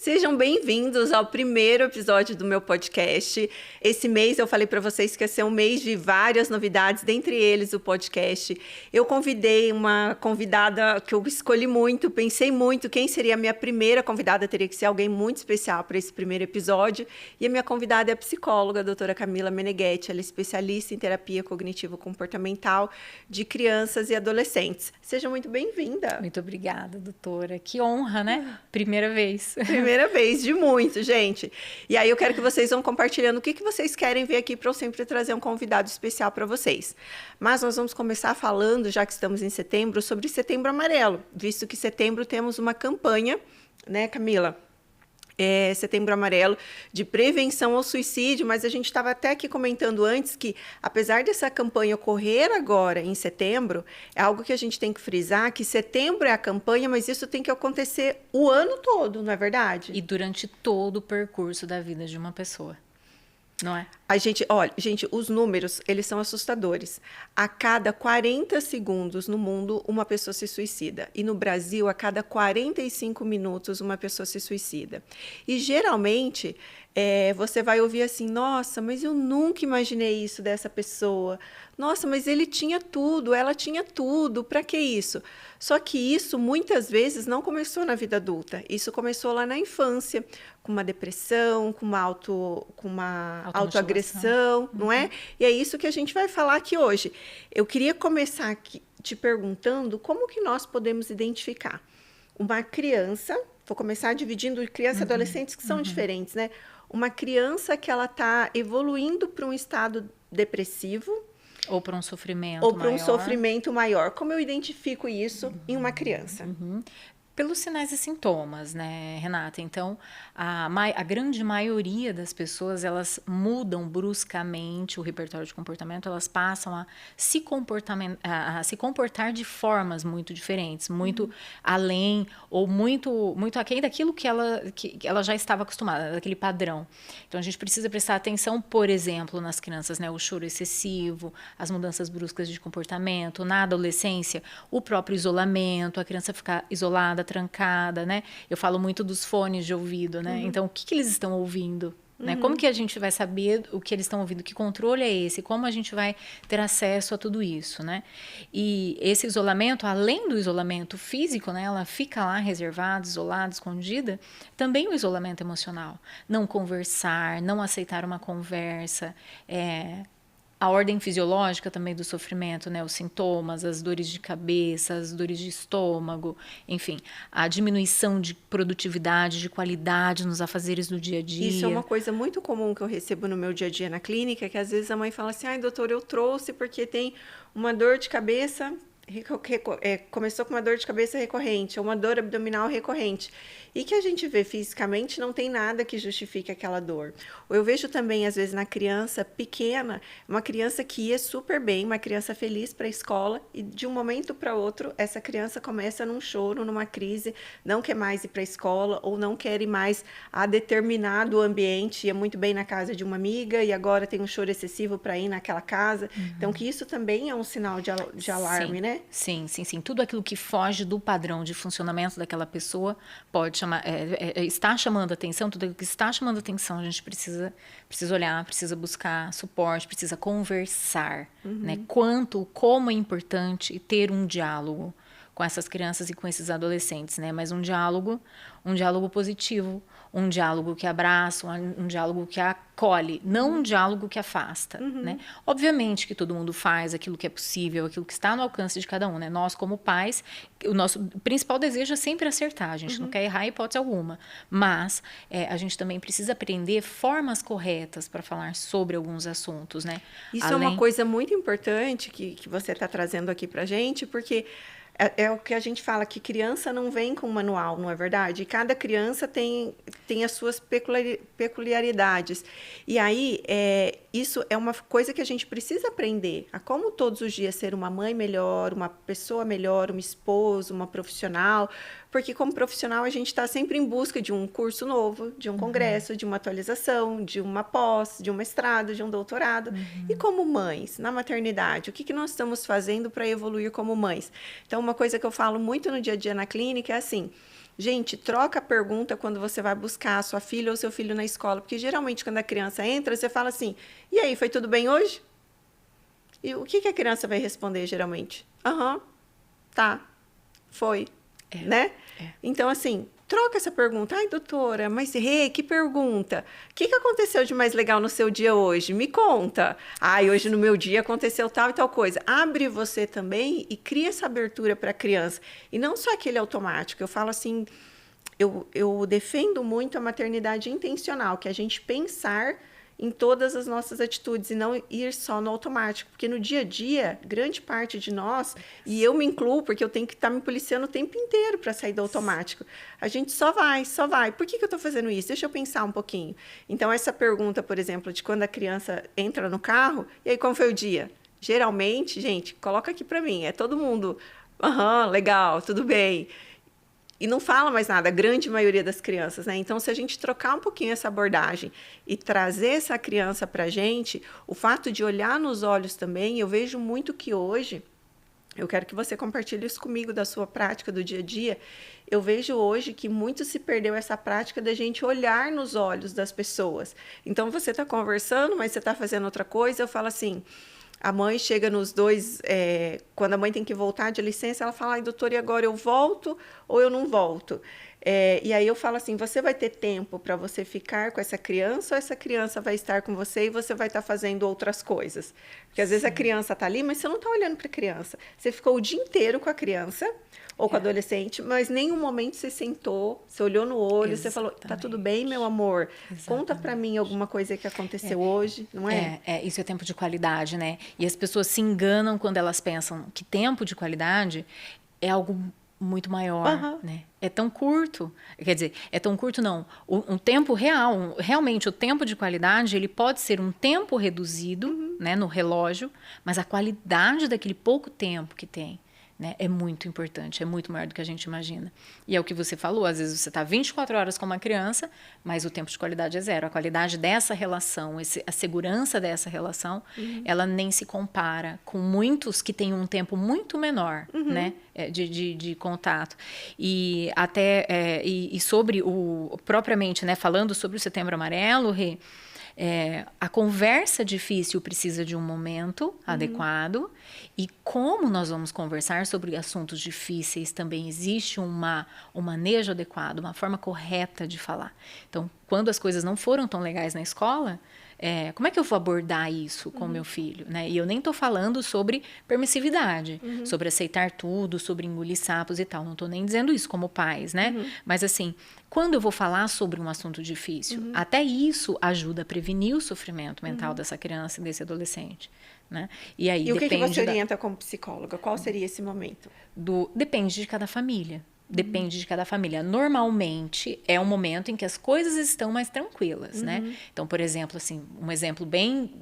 Sejam bem-vindos ao primeiro episódio do meu podcast. Esse mês eu falei para vocês que ia ser um mês de várias novidades, dentre eles o podcast. Eu convidei uma convidada que eu escolhi muito, pensei muito quem seria a minha primeira convidada, teria que ser alguém muito especial para esse primeiro episódio. E a minha convidada é a psicóloga, a doutora Camila Meneghetti. Ela é especialista em terapia cognitivo-comportamental de crianças e adolescentes. Seja muito bem-vinda. Muito obrigada, doutora. Que honra, né? Primeira vez. Primeira vez de muito, gente. E aí eu quero que vocês vão compartilhando o que vocês querem ver aqui para eu sempre trazer um convidado especial para vocês. Mas nós vamos começar falando, já que estamos em setembro, sobre Setembro Amarelo, visto que em setembro temos uma campanha, né, Camila? Setembro Amarelo, de prevenção ao suicídio, mas a gente estava até aqui comentando antes que, apesar dessa campanha ocorrer agora, em setembro, é algo que a gente tem que frisar, que setembro é a campanha, mas isso tem que acontecer o ano todo, não é verdade? E durante todo o percurso da vida de uma pessoa, não é? Olha, gente, os números, eles são assustadores. A cada 40 segundos no mundo, uma pessoa se suicida. E no Brasil, a cada 45 minutos, uma pessoa se suicida. E, geralmente, você vai ouvir assim, nossa, mas eu nunca imaginei isso dessa pessoa. Nossa, mas ele tinha tudo, ela tinha tudo, para que isso? Só que isso, muitas vezes, não começou na vida adulta. Isso começou lá na infância, com uma depressão, com uma autoagressão, não é? E é isso que a gente vai falar aqui hoje. Eu queria começar aqui te perguntando como que nós podemos identificar uma criança, vou começar dividindo criança e adolescentes que são diferentes, né? Uma criança que ela está evoluindo para um estado depressivo, ou para um sofrimento ou para um maior. sofrimento maior. Como eu identifico isso em uma criança? Pelos sinais e sintomas, né, Renata? Então, a grande maioria das pessoas, elas mudam bruscamente o repertório de comportamento, elas passam a se comportar de formas muito diferentes, muito além ou muito aquém daquilo que ela já estava acostumada, daquele padrão. Então, a gente precisa prestar atenção, por exemplo, nas crianças, né, o choro excessivo, as mudanças bruscas de comportamento, na adolescência, o próprio isolamento, a criança ficar isolada, trancada, né? Eu falo muito dos fones de ouvido, né? Então, o que eles estão ouvindo? Né? Como que a gente vai saber o que eles estão ouvindo? Que controle é esse? Como a gente vai ter acesso a tudo isso, né? E esse isolamento, além do isolamento físico, né? Ela fica lá reservada, isolada, escondida, também o isolamento emocional. Não conversar, não aceitar uma conversa, a ordem fisiológica também do sofrimento, né? Os sintomas, as dores de cabeça, as dores de estômago, enfim, a diminuição de produtividade, de qualidade nos afazeres do dia a dia. Isso é uma coisa muito comum que eu recebo no meu dia a dia na clínica, que às vezes a mãe fala assim, ai, doutor, eu trouxe porque tem uma dor de cabeça, começou com uma dor de cabeça recorrente, ou uma dor abdominal recorrente, e que a gente vê fisicamente não tem nada que justifique aquela dor. Ou eu vejo também, às vezes, na criança pequena, uma criança que ia super bem, uma criança feliz para a escola, e de um momento para outro, essa criança começa num choro, numa crise, não quer mais ir para a escola, ou não quer ir mais a determinado ambiente, ia muito bem na casa de uma amiga, e agora tem um choro excessivo para ir naquela casa. Então, que isso também é um sinal de alarme, né? Sim. Tudo aquilo que foge do padrão de funcionamento daquela pessoa pode chamar, está chamando atenção, tudo aquilo que está chamando atenção, a gente precisa olhar, precisa buscar suporte, precisa conversar, né? Como é importante ter um diálogo com essas crianças e com esses adolescentes, né? Mas um diálogo positivo, um diálogo que abraça, um diálogo que acolhe, não um diálogo que afasta, né? Obviamente que todo mundo faz aquilo que é possível, aquilo que está no alcance de cada um, né? Nós, como pais, o nosso principal desejo é sempre acertar, a gente não quer errar em hipótese alguma, mas a gente também precisa aprender formas corretas para falar sobre alguns assuntos, né? Isso é uma coisa muito importante que você está trazendo aqui para a gente, porque é o que a gente fala, que criança não vem com manual, não é verdade? E cada criança tem as suas peculiaridades. E aí, isso é uma coisa que a gente precisa aprender, a como todos os dias ser uma mãe melhor, uma pessoa melhor, uma esposa, uma profissional, porque como profissional a gente está sempre em busca de um curso novo, de um congresso, de uma atualização, de uma pós, de um mestrado, de um doutorado. E como mães, na maternidade, o que nós estamos fazendo para evoluir como mães? Então, uma coisa que eu falo muito no dia a dia na clínica é assim, Gente, troca a pergunta quando você vai buscar a sua filha ou seu filho na escola, porque geralmente quando a criança entra, você fala assim: e aí, foi tudo bem hoje? E o que a criança vai responder geralmente? Aham, tá, foi, né? Então, assim, troca essa pergunta. Ai, doutora, mas que pergunta? O que aconteceu de mais legal no seu dia hoje? Me conta. Ai, hoje no meu dia aconteceu tal e tal coisa. Abre você também e cria essa abertura para a criança. E não só aquele automático. Eu falo assim, eu defendo muito a maternidade intencional, que é a gente pensar em todas as nossas atitudes e não ir só no automático. Porque no dia a dia, grande parte de nós, e eu me incluo, porque eu tenho que estar me policiando o tempo inteiro para sair do automático. A gente só vai, só vai. Por que eu estou fazendo isso? Deixa eu pensar um pouquinho. Então, essa pergunta, por exemplo, de quando a criança entra no carro, e aí, como foi o dia? Geralmente, gente, coloca aqui para mim, é todo mundo, aham, legal, tudo bem. E não fala mais nada, a grande maioria das crianças, né? Então, se a gente trocar um pouquinho essa abordagem e trazer essa criança para a gente, o fato de olhar nos olhos também, eu vejo muito que hoje, eu quero que você compartilhe isso comigo da sua prática do dia a dia, eu vejo hoje que muito se perdeu essa prática da gente olhar nos olhos das pessoas. Então, você está conversando, mas você está fazendo outra coisa, eu falo assim... A mãe chega nos dois, quando a mãe tem que voltar de licença, ela fala: ai, doutora, e agora eu volto ou eu não volto? E aí eu falo assim: você vai ter tempo para você ficar com essa criança ou essa criança vai estar com você e você vai estar fazendo outras coisas? Porque às vezes a criança está ali, mas você não está olhando para a criança. Você ficou o dia inteiro com a criança ou com o adolescente, mas em nenhum momento você sentou, você olhou no olho, você falou: tá tudo bem, meu amor? Conta para mim alguma coisa que aconteceu hoje, não é? Isso é tempo de qualidade, né? E as pessoas se enganam quando elas pensam que tempo de qualidade é algo muito maior, né? É tão curto, quer dizer, é tão curto não, um tempo real, realmente o tempo de qualidade, ele pode ser um tempo reduzido, né, no relógio, mas a qualidade daquele pouco tempo que tem, né, é muito importante, é muito maior do que a gente imagina. E é o que você falou, às vezes você está 24 horas com uma criança, mas o tempo de qualidade é zero. A qualidade dessa relação, a segurança dessa relação, ela nem se compara com muitos que têm um tempo muito menor, né, de contato. E até e sobre propriamente, né, falando sobre o Setembro Amarelo, Rê, a conversa difícil precisa de um momento adequado, e como nós vamos conversar sobre assuntos difíceis também existe um manejo adequado, uma forma correta de falar. Então, quando as coisas não foram tão legais na escola, como é que eu vou abordar isso com o meu filho? Né? E eu nem estou falando sobre permissividade, sobre aceitar tudo, sobre engolir sapos e tal. Não estou nem dizendo isso como pais, né? Mas assim, quando eu vou falar sobre um assunto difícil, até isso ajuda a prevenir o sofrimento mental dessa criança e desse adolescente. Né? E aí E o que você orienta como psicóloga? Qual seria esse momento? Depende de cada família. Depende de cada família. Normalmente, é um momento em que as coisas estão mais tranquilas, né? Então, por exemplo, assim, um exemplo bem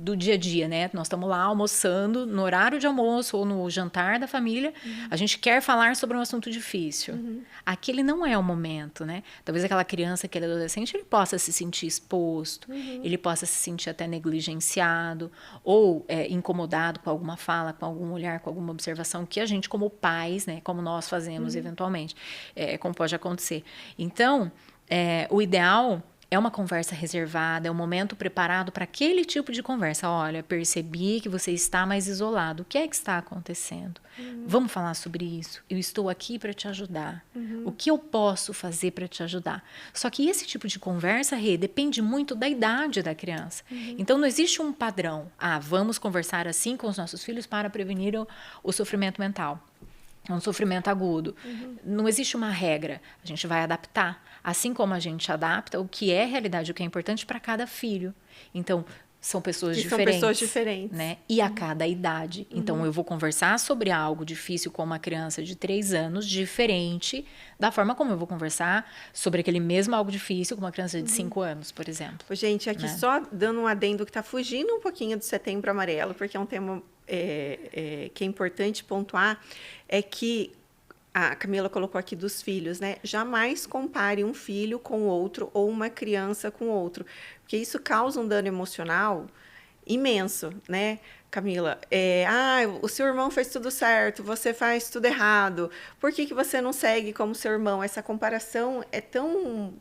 do dia a dia, né? Nós estamos lá almoçando, no horário de almoço ou no jantar da família, a gente quer falar sobre um assunto difícil. Aquele não é o momento, né? Talvez aquela criança, aquele adolescente, ele possa se sentir exposto, ele possa se sentir até negligenciado ou incomodado com alguma fala, com algum olhar, com alguma observação que a gente, como pais, né? Como nós fazemos eventualmente, como pode acontecer. Então, o ideal é uma conversa reservada, é um momento preparado para aquele tipo de conversa. Olha, percebi que você está mais isolado. O que é que está acontecendo? Vamos falar sobre isso. Eu estou aqui para te ajudar. O que eu posso fazer para te ajudar? Só que esse tipo de conversa, Rê, depende muito da idade da criança. Então, não existe um padrão. Vamos conversar assim com os nossos filhos para prevenir o sofrimento mental. É um sofrimento agudo. Não existe uma regra. A gente vai adaptar. Assim como a gente adapta o que é realidade, o que é importante para cada filho. Então, são pessoas diferentes. São pessoas diferentes. Né? E a cada idade. Então, eu vou conversar sobre algo difícil com uma criança de 3 anos, diferente da forma como eu vou conversar sobre aquele mesmo algo difícil com uma criança de 5 anos, por exemplo. Gente, aqui só dando um adendo que está fugindo um pouquinho do Setembro Amarelo, porque é um tema que é importante pontuar, é que a Camila colocou aqui dos filhos, né? Jamais compare um filho com outro ou uma criança com outro, porque isso causa um dano emocional imenso, né? Camila, o seu irmão fez tudo certo, você faz tudo errado. Por que você não segue como seu irmão? Essa comparação é tão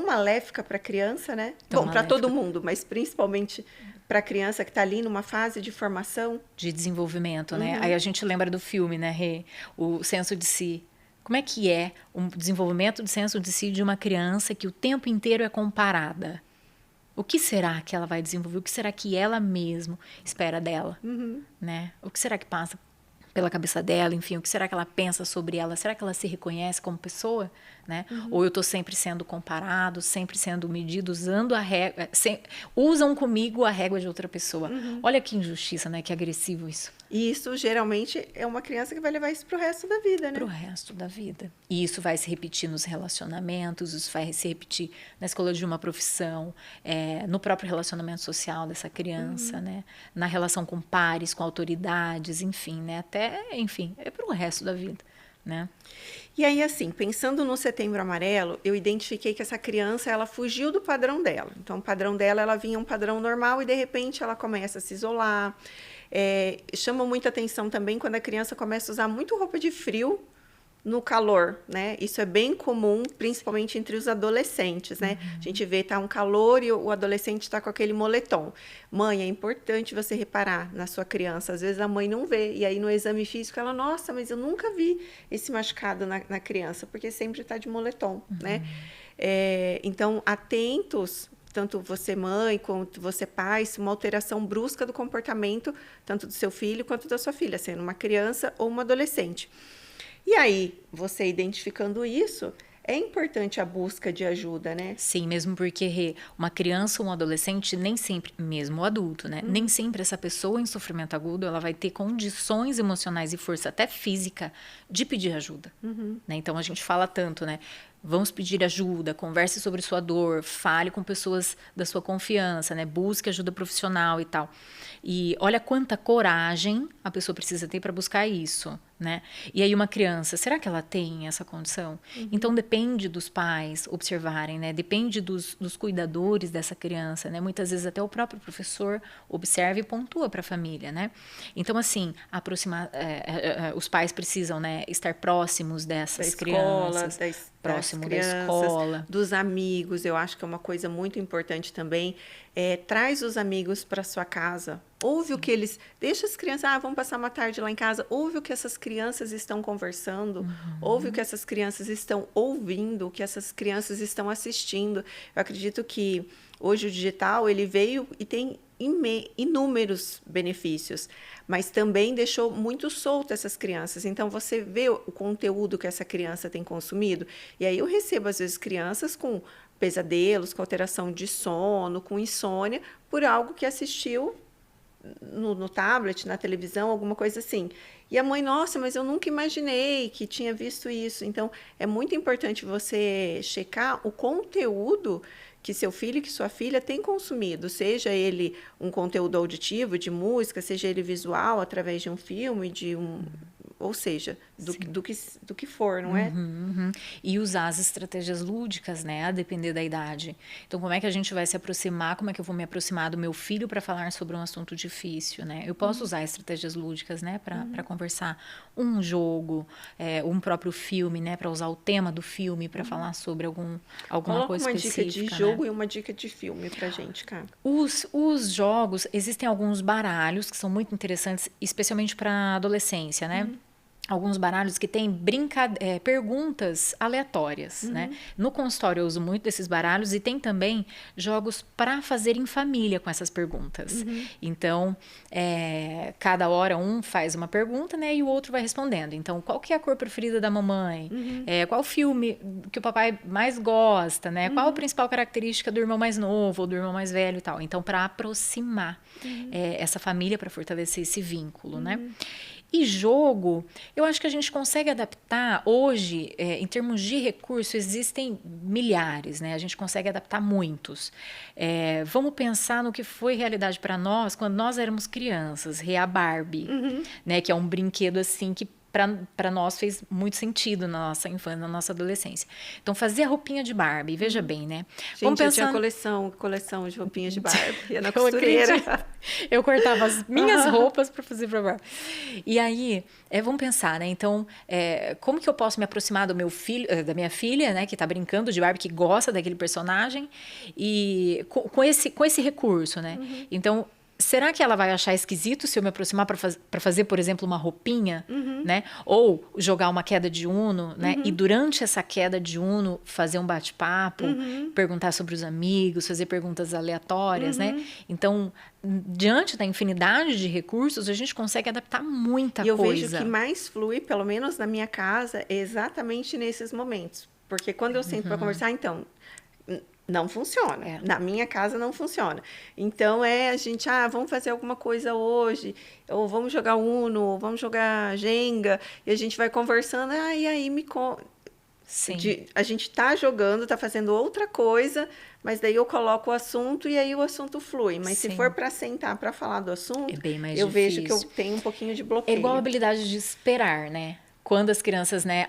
maléfica para a criança, né? Tão Bom, para todo maléfica. mundo, mas principalmente para a criança que está ali numa fase de formação. De desenvolvimento, né? Aí a gente lembra do filme, né, Rê? O senso de si. Como é que é o desenvolvimento do senso de si de uma criança que o tempo inteiro é comparada? O que será que ela vai desenvolver? O que será que ela mesma espera dela? Né? O que será que passa pela cabeça dela? Enfim, o que será que ela pensa sobre ela? Será que ela se reconhece como pessoa? Né? Ou eu estou sempre sendo comparado, sempre sendo medido, usando a régua, usam comigo a régua de outra pessoa. Olha que injustiça, né? Que agressivo isso. E isso geralmente é uma criança que vai levar isso para o resto da vida, né? Para o resto da vida. E isso vai se repetir nos relacionamentos, isso vai se repetir na escolha de uma profissão, no próprio relacionamento social dessa criança, né? Na relação com pares, com autoridades, enfim, né? Enfim, é para o resto da vida, né? E aí, assim, pensando no Setembro Amarelo, eu identifiquei que essa criança, ela fugiu do padrão dela. Então, o padrão dela, ela vinha um padrão normal e, de repente, ela começa a se isolar. Chama muita atenção também quando a criança começa a usar muito roupa de frio no calor, né? Isso é bem comum, principalmente entre os adolescentes, né? A gente vê, tá um calor e o adolescente está com aquele moletom. Mãe, é importante você reparar na sua criança. Às vezes a mãe não vê, e aí no exame físico ela, nossa, mas eu nunca vi esse machucado na criança, porque sempre está de moletom, né? Então, atentos, tanto você mãe quanto você pai, se uma alteração brusca do comportamento, tanto do seu filho quanto da sua filha, sendo uma criança ou uma adolescente. E aí, você identificando isso, é importante a busca de ajuda, né? Sim, mesmo porque uma criança ou um adolescente, nem sempre, mesmo o adulto, né? Nem sempre essa pessoa em sofrimento agudo, ela vai ter condições emocionais e força, até física, de pedir ajuda. Né? Então, a gente fala tanto, né? Vamos pedir ajuda, converse sobre sua dor, fale com pessoas da sua confiança, né? Busque ajuda profissional e tal. E olha quanta coragem a pessoa precisa ter para buscar isso, né? E aí uma criança, será que ela tem essa condição? Então depende dos pais observarem, né? Depende dos cuidadores dessa criança, né? Muitas vezes até o próprio professor observa e pontua para a família, né? Então assim, os pais precisam, né, estar próximos dessas crianças, próximo da escola, dos amigos. Eu acho que é uma coisa muito importante também. Traz os amigos para sua casa. Ouve o que eles... Deixa as crianças... vamos passar uma tarde lá em casa. Ouve o que essas crianças estão conversando. Ouve o que essas crianças estão ouvindo. O que essas crianças estão assistindo. Eu acredito que hoje o digital, ele veio e tem inúmeros benefícios. Mas também deixou muito solto essas crianças. Então, você vê o conteúdo que essa criança tem consumido. E aí eu recebo, às vezes, crianças com pesadelos, com alteração de sono, com insônia, por algo que assistiu no tablet, na televisão, alguma coisa assim. E a mãe, nossa, mas eu nunca imaginei que tinha visto isso. Então, é muito importante você checar o conteúdo que seu filho e que sua filha têm consumido, seja ele um conteúdo auditivo, de música, seja ele visual, através de um filme, ou seja, do que for, não é? E usar as estratégias lúdicas, né, a depender da idade. Então, como é que a gente vai se aproximar, como é que eu vou me aproximar do meu filho para falar sobre um assunto difícil, né? Eu posso usar estratégias lúdicas, né, para conversar. Um jogo, um próprio filme, né, para usar o tema do filme para falar sobre alguma coisa específica. Uma dica de jogo, né? E uma dica de filme pra gente, cara. Os jogos, existem alguns baralhos que são muito interessantes, especialmente para adolescência, né? Alguns baralhos que têm perguntas aleatórias, né? No consultório eu uso muito desses baralhos e tem também jogos para fazer em família com essas perguntas. Então, cada hora um faz uma pergunta, né? E o outro vai respondendo. Então, qual que é a cor preferida da mamãe? Qual filme que o papai mais gosta, né? Qual a principal característica do irmão mais novo ou do irmão mais velho e tal? Então, para aproximar essa família, para fortalecer esse vínculo, né? E jogo, eu acho que a gente consegue adaptar hoje, em termos de recursos, existem milhares, né? A gente consegue adaptar muitos. Vamos pensar no que foi realidade para nós quando nós éramos crianças, a Barbie, né? Que é um brinquedo assim que para nós fez muito sentido na nossa infância, na nossa adolescência. Então, fazer a roupinha de Barbie, veja bem, né? Gente, eu tinha coleção de roupinhas de Barbie, ia na costureira. Eu cortava as minhas roupas para fazer para Barbie. E aí, vamos pensar, né? Então, como que eu posso me aproximar do meu filho, da minha filha, né? Que está brincando de Barbie, que gosta daquele personagem, e com esse recurso, né? Então, será que ela vai achar esquisito se eu me aproximar para fazer, por exemplo, uma roupinha, né? Ou jogar uma queda de Uno, né? E durante essa queda de Uno fazer um bate-papo, perguntar sobre os amigos, fazer perguntas aleatórias, né? Então, diante da infinidade de recursos, a gente consegue adaptar muita coisa. E eu vejo que mais flui, pelo menos na minha casa, é exatamente nesses momentos. Porque quando eu sento para conversar, então... Não funciona. Na minha casa não funciona. Então, a gente, vamos fazer alguma coisa hoje, ou vamos jogar Uno, ou vamos jogar Jenga, e a gente vai conversando, e aí me conta. A gente está jogando, está fazendo outra coisa, mas daí eu coloco o assunto e aí o assunto flui. Mas se for para sentar para falar do assunto, é bem mais eu difícil. Vejo que eu tenho um pouquinho de bloqueio. É igual a habilidade de esperar, né? Quando as crianças, né?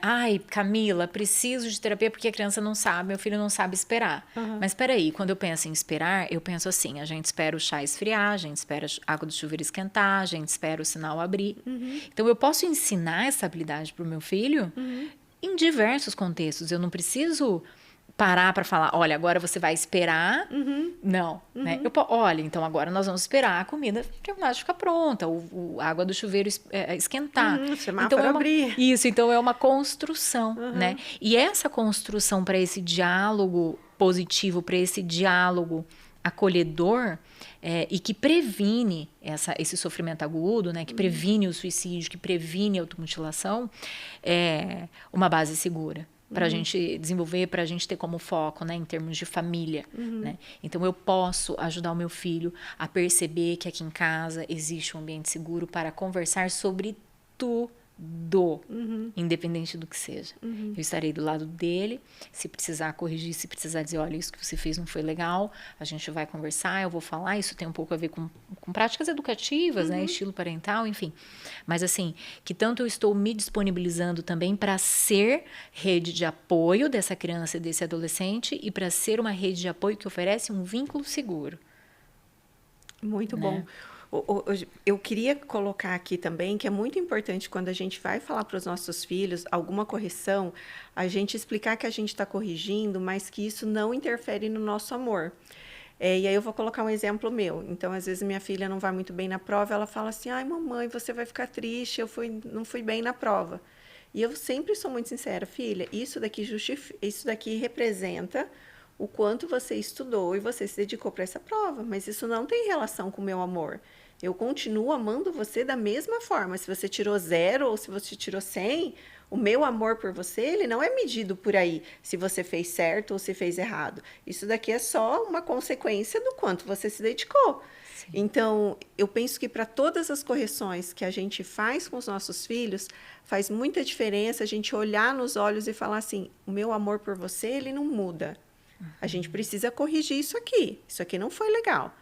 Camila, preciso de terapia porque a criança não sabe, meu filho não sabe esperar. Mas espera aí, quando eu penso em esperar, eu penso assim, a gente espera o chá esfriar, a gente espera a água do chuveiro esquentar, a gente espera o sinal abrir. Então, eu posso ensinar essa habilidade para o meu filho em diversos contextos. Eu não preciso parar para falar, olha, agora você vai esperar. Não, né? Olha, então agora nós vamos esperar a comida terminar de ficar pronta, a água do chuveiro esquentar. Semáforo abrir. Isso, então é uma construção, né? E essa construção para esse diálogo positivo, para esse diálogo acolhedor, e que previne esse sofrimento agudo, né? Que previne o suicídio, que previne a automutilação, é uma base segura para a gente desenvolver, para a gente ter como foco, né, em termos de família, né? Então, eu posso ajudar o meu filho a perceber que aqui em casa existe um ambiente seguro para conversar sobre tudo, independente do que seja. Eu estarei do lado dele, se precisar corrigir, se precisar dizer, olha, isso que você fez não foi legal, a gente vai conversar, eu vou falar, isso tem um pouco a ver com práticas educativas, né, estilo parental, enfim. Mas assim, que tanto eu estou me disponibilizando também para ser rede de apoio dessa criança e desse adolescente e para ser uma rede de apoio que oferece um vínculo seguro. Muito bom. Eu queria colocar aqui também que é muito importante quando a gente vai falar para os nossos filhos alguma correção, a gente explicar que a gente está corrigindo, mas que isso não interfere no nosso amor. E aí eu vou colocar um exemplo meu. Então, às vezes, minha filha não vai muito bem na prova, ela fala assim, mamãe, você vai ficar triste, não fui bem na prova. E eu sempre sou muito sincera, filha, isso daqui representa o quanto você estudou e você se dedicou para essa prova, mas isso não tem relação com o meu amor. Eu continuo amando você da mesma forma. Se você tirou 0 ou se você tirou 100, o meu amor por você, ele não é medido por aí, se você fez certo ou se fez errado. Isso daqui é só uma consequência do quanto você se dedicou. Sim. Então, eu penso que para todas as correções que a gente faz com os nossos filhos, faz muita diferença a gente olhar nos olhos e falar assim, o meu amor por você, ele não muda. A gente precisa corrigir isso aqui não foi legal.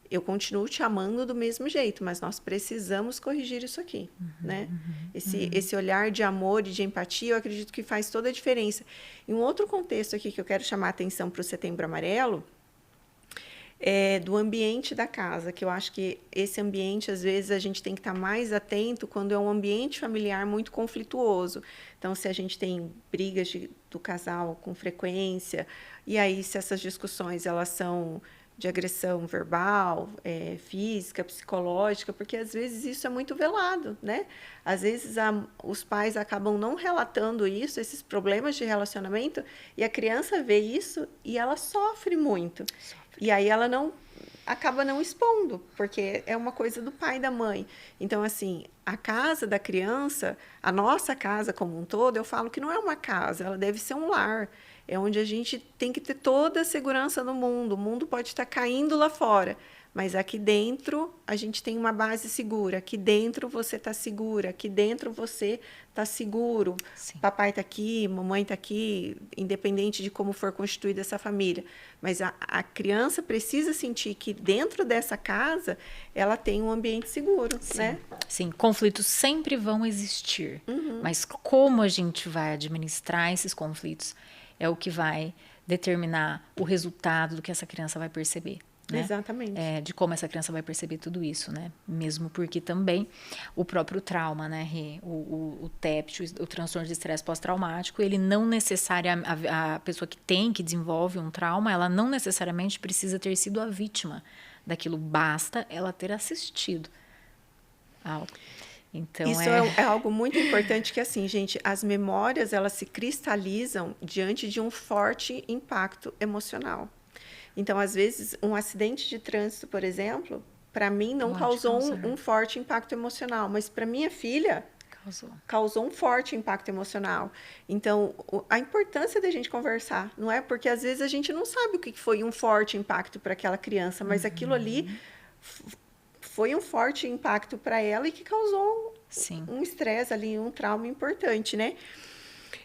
Eu continuo te amando do mesmo jeito, mas nós precisamos corrigir isso aqui, né? Esse olhar de amor e de empatia, eu acredito que faz toda a diferença. E um outro contexto aqui que eu quero chamar a atenção para o Setembro Amarelo é do ambiente da casa, que eu acho que esse ambiente, às vezes, a gente tem que estar mais atento quando é um ambiente familiar muito conflituoso. Então, se a gente tem brigas do casal com frequência, e aí se essas discussões elas são de agressão verbal, física, psicológica, porque às vezes isso é muito velado, né? Às vezes os pais acabam não relatando isso, esses problemas de relacionamento, e a criança vê isso e ela sofre muito. E aí ela acaba não expondo, porque é uma coisa do pai e da mãe. Então, assim, a casa da criança, a nossa casa como um todo, eu falo que não é uma casa, ela deve ser um lar. é onde a gente tem que ter toda a segurança no mundo. O mundo pode estar caindo lá fora, mas aqui dentro a gente tem uma base segura. Aqui dentro você está segura. Aqui dentro você está seguro. Sim. Papai está aqui, mamãe está aqui, independente de como for constituída essa família. Mas a criança precisa sentir que dentro dessa casa ela tem um ambiente seguro, Sim. né? Sim, conflitos sempre vão existir, mas como a gente vai administrar esses conflitos é o que vai determinar o resultado do que essa criança vai perceber. Né? Exatamente. De como essa criança vai perceber tudo isso, né? Mesmo porque também o próprio trauma, né, Rê? O TEPT, o transtorno de estresse pós-traumático, ele não necessariamente, a pessoa que desenvolve um trauma, ela não necessariamente precisa ter sido a vítima daquilo, basta ela ter assistido algo. Então, isso é algo muito importante que, assim, gente, as memórias, elas se cristalizam diante de um forte impacto emocional. Então, às vezes, um acidente de trânsito, por exemplo, para mim não causou um forte impacto emocional, mas para minha filha causou um forte impacto emocional. Então, a importância da gente conversar, não é? Porque às vezes a gente não sabe o que foi um forte impacto para aquela criança, mas aquilo ali foi um forte impacto para ela e que causou um estresse ali, um trauma importante, né?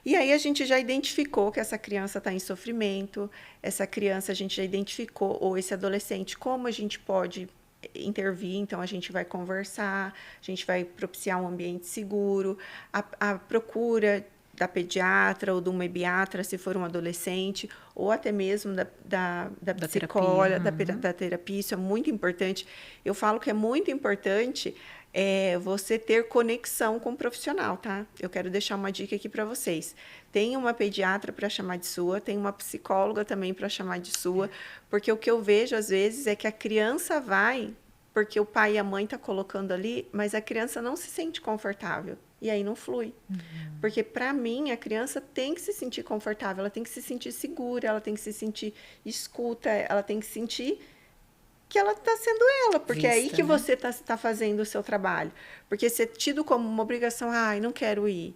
E aí a gente já identificou que essa criança está em sofrimento, essa criança a gente já identificou, ou esse adolescente, como a gente pode intervir. Então a gente vai conversar, a gente vai propiciar um ambiente seguro, a procura da pediatra ou do mediatra, se for um adolescente, ou até mesmo da psicóloga, da terapia, isso é muito importante. Eu falo que é muito importante você ter conexão com o profissional, tá? Eu quero deixar uma dica aqui para vocês. Tem uma pediatra para chamar de sua, tem uma psicóloga também para chamar de sua, porque o que eu vejo às vezes é que a criança vai porque o pai e a mãe estão colocando ali, mas a criança não se sente confortável. E aí não flui. Porque, para mim, a criança tem que se sentir confortável, ela tem que se sentir segura, ela tem que se sentir escuta, ela tem que sentir que ela está sendo ela, porque é aí que você está fazendo o seu trabalho. Porque ser tido como uma obrigação, não quero ir.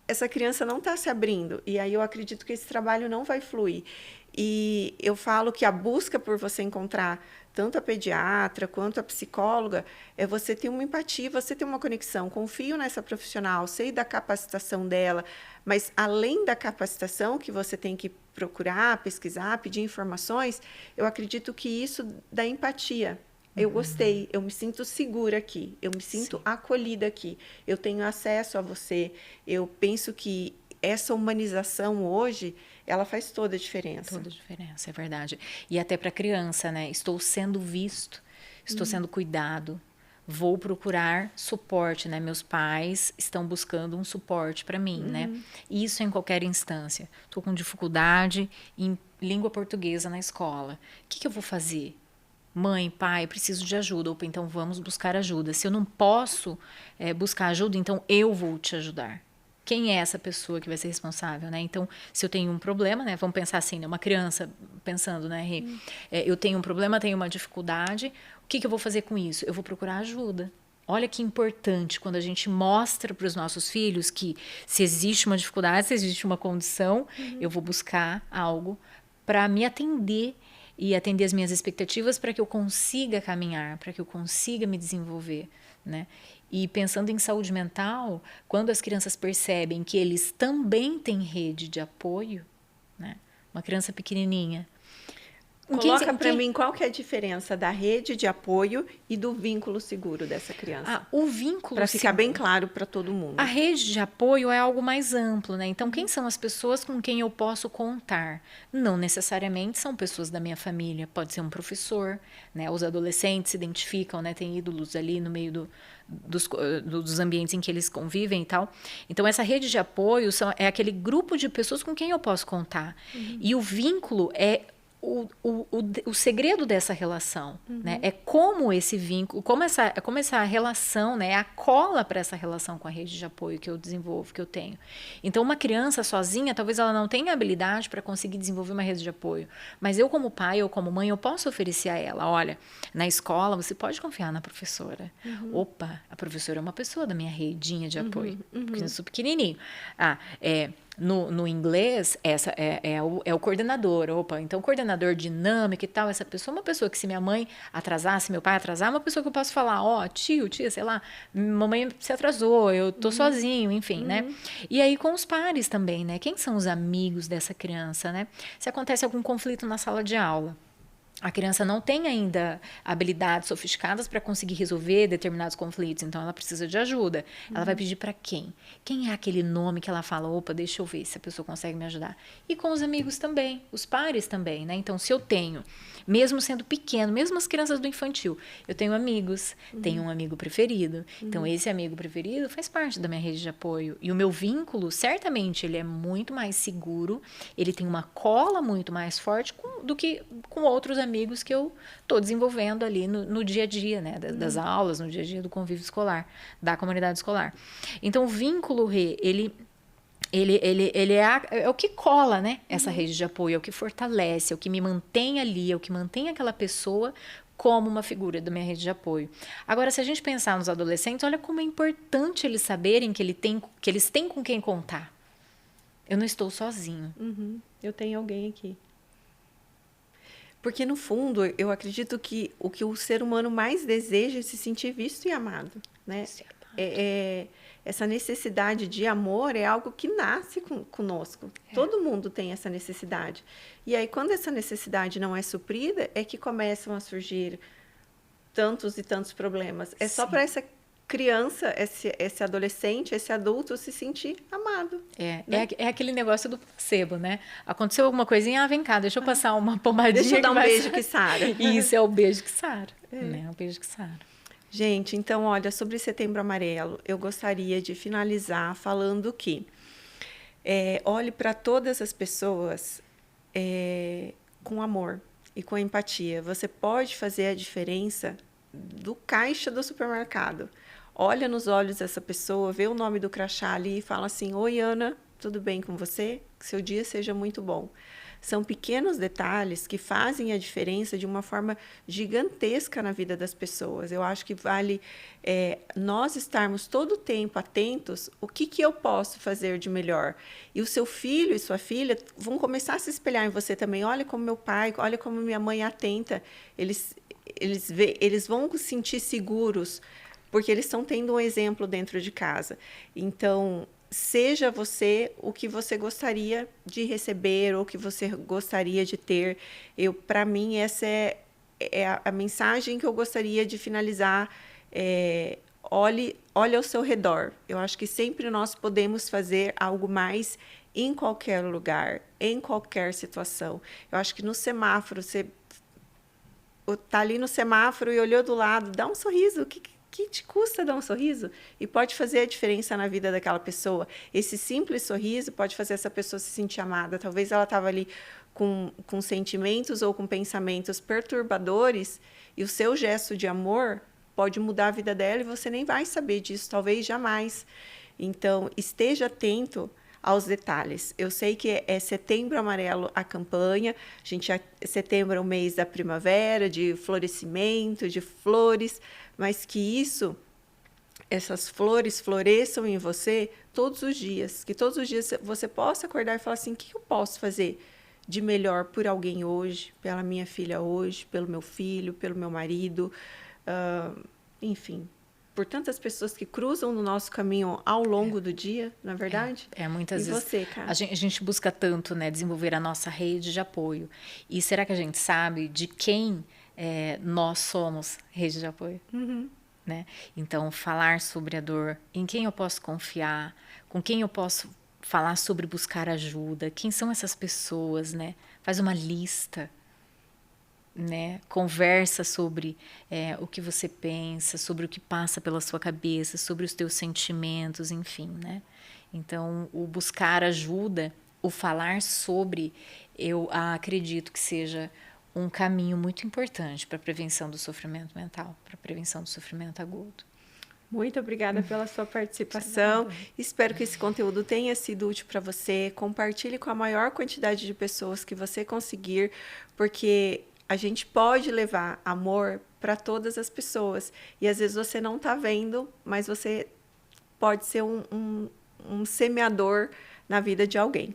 Essa criança não está se abrindo, e aí eu acredito que esse trabalho não vai fluir. E eu falo que a busca por você encontrar tanto a pediatra quanto a psicóloga é você ter uma empatia, você ter uma conexão. Confio nessa profissional, sei da capacitação dela, mas além da capacitação que você tem que procurar, pesquisar, pedir informações, eu acredito que isso dá empatia. Eu gostei, eu me sinto segura aqui, eu me sinto acolhida aqui, eu tenho acesso a você. Eu penso que essa humanização hoje, ela faz toda a diferença. Toda a diferença, é verdade. E até para a criança, né? Estou sendo visto, estou sendo cuidado, vou procurar suporte, né? Meus pais estão buscando um suporte para mim, né? Isso em qualquer instância. Estou com dificuldade em língua portuguesa na escola. O que eu vou fazer? Mãe, pai, preciso de ajuda. Opa, então vamos buscar ajuda. Se eu não posso buscar ajuda, então eu vou te ajudar. Quem é essa pessoa que vai ser responsável, né? Então, se eu tenho um problema, né? Vamos pensar assim, né? Uma criança pensando, né, Rê? Eu tenho um problema, tenho uma dificuldade, o que eu vou fazer com isso? Eu vou procurar ajuda. Olha que importante quando a gente mostra para os nossos filhos que se existe uma dificuldade, se existe uma condição, eu vou buscar algo para me atender e atender as minhas expectativas para que eu consiga caminhar, para que eu consiga me desenvolver, né? E pensando em saúde mental, quando as crianças percebem que eles também têm rede de apoio, né? Uma criança pequenininha. Coloca para mim qual que é a diferença da rede de apoio e do vínculo seguro dessa criança. O vínculo para ficar bem claro para todo mundo. A rede de apoio é algo mais amplo, né? Então, quem são as pessoas com quem eu posso contar? Não necessariamente são pessoas da minha família, pode ser um professor, né? Os adolescentes se identificam, né? Tem ídolos ali no meio dos ambientes em que eles convivem e tal. Então, essa rede de apoio é aquele grupo de pessoas com quem eu posso contar. E o vínculo é o segredo dessa relação, né? É como esse vínculo, como essa relação, né? É a cola para essa relação com a rede de apoio que eu desenvolvo, que eu tenho. Então, uma criança sozinha, talvez ela não tenha habilidade para conseguir desenvolver uma rede de apoio. Mas eu, como pai ou como mãe, eu posso oferecer a ela, olha, na escola você pode confiar na professora. Opa, a professora é uma pessoa da minha redinha de apoio, porque eu sou pequenininho. No inglês, essa é o coordenador. Opa, então coordenador dinâmico e tal, essa pessoa é uma pessoa que se minha mãe atrasar, se meu pai atrasar, é uma pessoa que eu posso falar, ó, tio, tia, sei lá, mamãe se atrasou, eu tô sozinho, enfim, né? E aí com os pares também, né? Quem são os amigos dessa criança, né? Se acontece algum conflito na sala de aula, a criança não tem ainda habilidades sofisticadas para conseguir resolver determinados conflitos, então ela precisa de ajuda. Ela vai pedir para quem? Quem é aquele nome que ela fala, opa, deixa eu ver se a pessoa consegue me ajudar. E com os amigos também, os pares também, né? Então, se eu tenho, mesmo sendo pequeno, mesmo as crianças do infantil, eu tenho amigos, tenho um amigo preferido. Então, esse amigo preferido faz parte da minha rede de apoio. E o meu vínculo, certamente, ele é muito mais seguro, ele tem uma cola muito mais forte do que com outros amigos que eu estou desenvolvendo ali no dia a dia, né? Das aulas, no dia a dia do convívio escolar, da comunidade escolar. Então, o vínculo, ele é o que cola, né? Essa rede de apoio, é o que fortalece, é o que me mantém ali, é o que mantém aquela pessoa como uma figura da minha rede de apoio. Agora, se a gente pensar nos adolescentes, olha como é importante eles saberem que eles têm com quem contar. Eu não estou sozinho. Eu tenho alguém aqui. Porque, no fundo, eu acredito que o ser humano mais deseja é se sentir visto e amado, né? Essa necessidade de amor é algo que nasce conosco. Todo mundo tem essa necessidade. E aí, quando essa necessidade não é suprida, é que começam a surgir tantos e tantos problemas. É só para essa criança, esse adolescente, esse adulto se sentir amado. Né? É aquele negócio do placebo, né? Aconteceu alguma coisinha, vem cá, deixa eu passar uma pomadinha. Deixa eu dar um beijo que sara. Isso, é o beijo que sara. Né? O beijo que sara. Gente, então, olha, sobre Setembro Amarelo, eu gostaria de finalizar falando que olhe para todas as pessoas com amor e com empatia. Você pode fazer a diferença do caixa do supermercado. Olha nos olhos dessa pessoa, vê o nome do crachá ali e fala assim, oi, Ana, tudo bem com você? Que seu dia seja muito bom. São pequenos detalhes que fazem a diferença de uma forma gigantesca na vida das pessoas. Eu acho que vale nós estarmos todo o tempo atentos o que eu posso fazer de melhor. E o seu filho e sua filha vão começar a se espelhar em você também. Olha como meu pai, olha como minha mãe é atenta. Eles vão se sentir seguros, porque eles estão tendo um exemplo dentro de casa. Então, seja você o que você gostaria de receber ou o que você gostaria de ter. Para mim, essa é a mensagem que eu gostaria de finalizar. Olhe ao seu redor. Eu acho que sempre nós podemos fazer algo mais em qualquer lugar, em qualquer situação. Eu acho que no semáforo, você está ali no semáforo e olhou do lado, dá um sorriso. O que te custa dar um sorriso? E pode fazer a diferença na vida daquela pessoa. Esse simples sorriso pode fazer essa pessoa se sentir amada. Talvez ela estava ali com sentimentos ou com pensamentos perturbadores e o seu gesto de amor pode mudar a vida dela e você nem vai saber disso, talvez jamais. Então, esteja atento aos detalhes. Eu sei que é Setembro Amarelo a campanha, setembro é o mês da primavera, de florescimento, de flores, mas que essas flores floresçam em você todos os dias, que todos os dias você possa acordar e falar assim, o que eu posso fazer de melhor por alguém hoje, pela minha filha hoje, pelo meu filho, pelo meu marido, enfim, por tantas pessoas que cruzam no nosso caminho ao longo do dia, não é verdade? Muitas vezes você, cara? A gente busca tanto, né, desenvolver a nossa rede de apoio. E será que a gente sabe de quem nós somos rede de apoio? Né? Então, falar sobre a dor, em quem eu posso confiar, com quem eu posso falar sobre buscar ajuda, quem são essas pessoas, né? Faz uma lista, né? Conversa sobre o que você pensa, sobre o que passa pela sua cabeça, sobre os teus sentimentos, enfim, né? Então, o buscar ajuda, o falar sobre, eu acredito que seja um caminho muito importante para a prevenção do sofrimento mental, para a prevenção do sofrimento agudo. Muito obrigada pela sua participação. Espero que esse conteúdo tenha sido útil para você. Compartilhe com a maior quantidade de pessoas que você conseguir, porque a gente pode levar amor para todas as pessoas. E às vezes você não está vendo, mas você pode ser um semeador na vida de alguém.